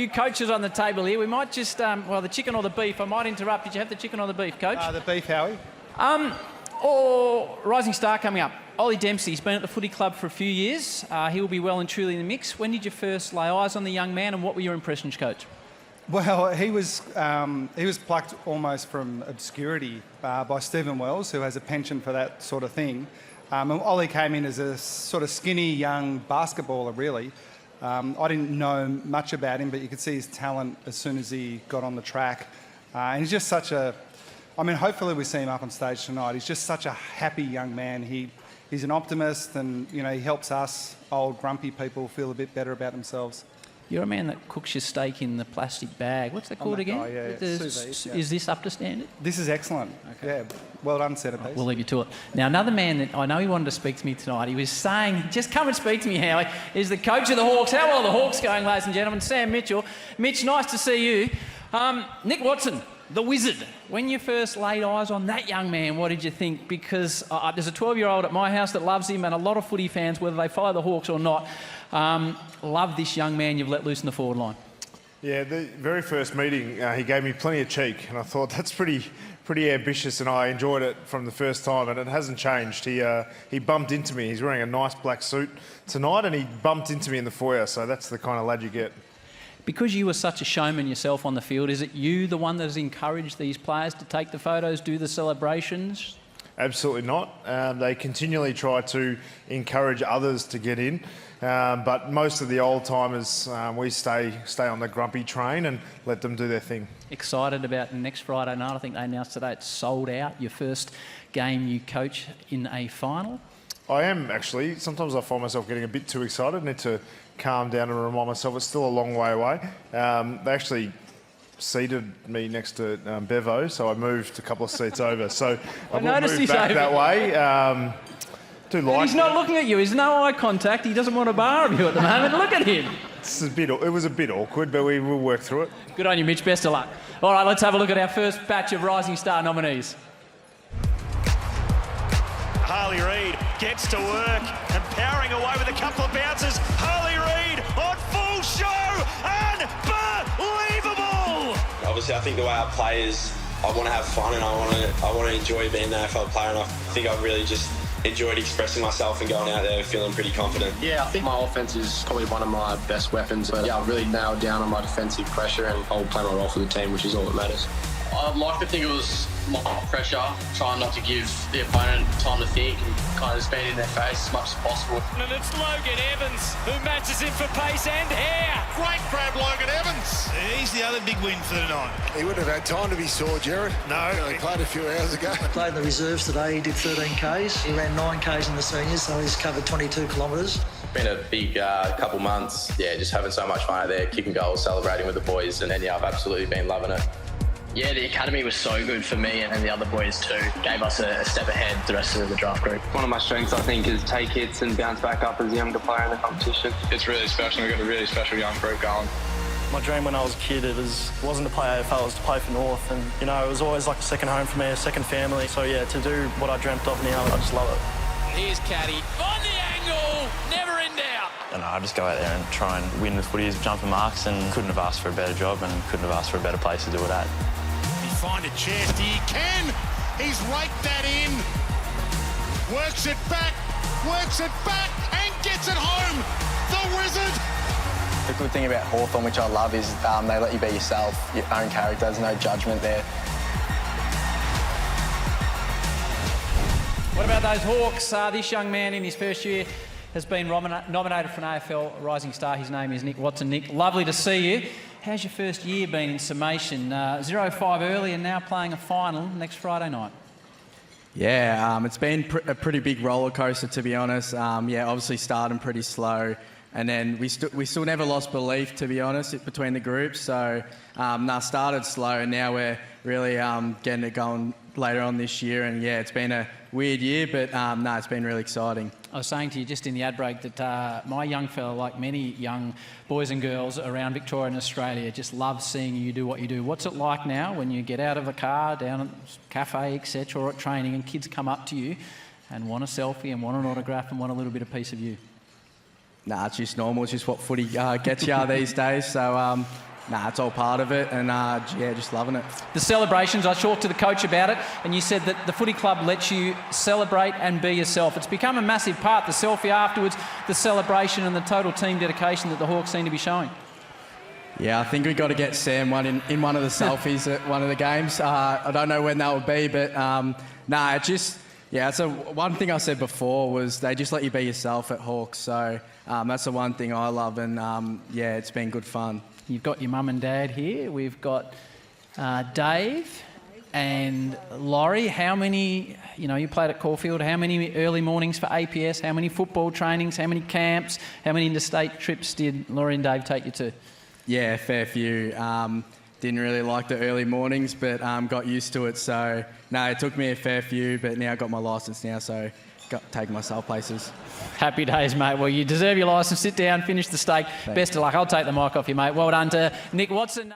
few coaches on the table here. We might just, well, the chicken or the beef. I might interrupt. Did you have the chicken or the beef, Coach? The beef, Howie. Or rising star coming up. Ollie Dempsey's been at the Footy Club for a few years. He will be well and truly in the mix. When did you first lay eyes on the young man, and what were your impressions, Coach? Well, he was plucked almost from obscurity by Stephen Wells, who has a penchant for that sort of thing. And Ollie came in as a sort of skinny young basketballer, really. I didn't know much about him, but you could see his talent as soon as he got on the track. And he's just such a... I mean, hopefully we see him up on stage tonight. He's just such a happy young man. He's an optimist, and, you know, he helps us old grumpy people feel a bit better about themselves. You're a man that cooks your steak in the plastic bag. What's that called again? Is this up to standard? This is excellent. Okay. Yeah. Well done, centrepiece. We'll leave you to it. Now, another man that I know he wanted to speak to me tonight, he was saying, just come and speak to me, Howie, is the coach of the Hawks. How well are the Hawks going, ladies and gentlemen? Sam Mitchell. Mitch, nice to see you. Nick Watson, the wizard. When you first laid eyes on that young man, what did you think? Because there's a 12-year-old at my house that loves him, and a lot of footy fans, whether they follow the Hawks or not, love this young man you've let loose in the forward line. Yeah, the very first meeting, he gave me plenty of cheek, and I thought that's pretty ambitious, and I enjoyed it from the first time, and it hasn't changed. He bumped into me. He's wearing a nice black suit tonight, and he bumped into me in the foyer, so that's the kind of lad you get. Because you were such a showman yourself on the field, is it you, the one that has encouraged these players to take the photos, do the celebrations? Absolutely not. They continually try to encourage others to get in, but most of the old-timers, we stay on the grumpy train and let them do their thing. Excited about next Friday night? I think they announced today it's sold out. Your first game you coach in a final? I am, actually. Sometimes I find myself getting a bit too excited. I need to calm down and remind myself it's still a long way away. They actually seated me next to Bevo, so I moved a couple of seats over. So I will move back that way. He's not looking at you. There's no eye contact. He doesn't want a bar of you at the moment. Look at him. It was a bit awkward, but we will work through it. Good on you, Mitch. Best of luck. All right, let's have a look at our first batch of Rising Star nominees. Harley Reid gets to work and powering away with a couple of bounces. Harley Reid on full show, unbelievable! Obviously, I think the way I play is I want to have fun, and I want to enjoy being an AFL player, and I think I've really just enjoyed expressing myself and going out there feeling pretty confident. Yeah, I think my offense is probably one of my best weapons, but yeah, I've really nailed down on my defensive pressure, and I'll play my role for the team, which is all that matters. I'd like to think it was more pressure, trying not to give the opponent time to think and kind of just being in their face as much as possible. And it's Logan Evans who matches him for pace and hair. Great grab, Logan Evans. He's the other big win for the night. He wouldn't have had time to be sore, Jared. No. He played a few hours ago. I played in the reserves today. He did 13 Ks. He ran 9 Ks in the seniors, so he's covered 22 kilometres. Been a big couple months. Yeah, just having so much fun out there, kicking goals, celebrating with the boys, and yeah, I've absolutely been loving it. Yeah, the academy was so good for me and the other boys too. Gave us a step ahead the rest of the draft group. One of my strengths, I think, is take hits and bounce back up as a younger player in the competition. It's really special. We've got a really special young group going. My dream when I was a kid, wasn't to play AFL, it was to play for North. And, you know, it was always like a second home for me, a second family. So, yeah, to do what I dreamt of now, I just love it. Here's Caddy on the angle, never in doubt. And I just go out there and try and win the footies, jumping marks, and couldn't have asked for a better job and couldn't have asked for a better place to do it at. Find a chest, he can! He's raked that in! Works it back, and gets it home! The Wizard! The good thing about Hawthorn, which I love, is they let you be yourself, your own character, there's no judgment there. What about those Hawks? This young man in his first year has been nominated for an AFL Rising Star. His name is Nick Watson. Nick, lovely to see you. How's your first year been in summation? 0-5 early and now playing a final next Friday night. Yeah, it's been a pretty big roller coaster, to be honest. Yeah, obviously starting pretty slow, and then we still never lost belief, to be honest, between the groups. So started slow, and now we're really getting it going later on this year. And yeah, it's been a weird year, but it's been really exciting. I was saying to you just in the ad break that my young fella, like many young boys and girls around Victoria and Australia, just love seeing you do what you do. What's it like now when you get out of a car, down at a cafe, etc., or at training, and kids come up to you and want a selfie and want an autograph and want a little bit of piece of you? It's just normal. It's just what footy gets you these days. So, it's all part of it, and yeah, just loving it. The celebrations, I talked to the coach about it, and you said that the footy club lets you celebrate and be yourself. It's become a massive part, the selfie afterwards, the celebration and the total team dedication that the Hawks seem to be showing. Yeah, I think we got to get Sam one in one of the selfies at one of the games. I don't know when that will be, but it just... Yeah, so one thing I said before was they just let you be yourself at Hawks. So that's the one thing I love, and yeah, it's been good fun. You've got your mum and dad here. We've got Dave and Laurie. How many, you played at Caulfield, how many early mornings for APS, how many football trainings, how many camps, how many interstate trips did Laurie and Dave take you to? Yeah, fair few. Didn't really like the early mornings, but got used to it. So, it took me a fair few, but now I've got my licence now, so got taking myself places. Happy days, mate. Well, you deserve your licence. Sit down, finish the steak. Thanks. Best of luck. I'll take the mic off you, mate. Well done to Nick Watson.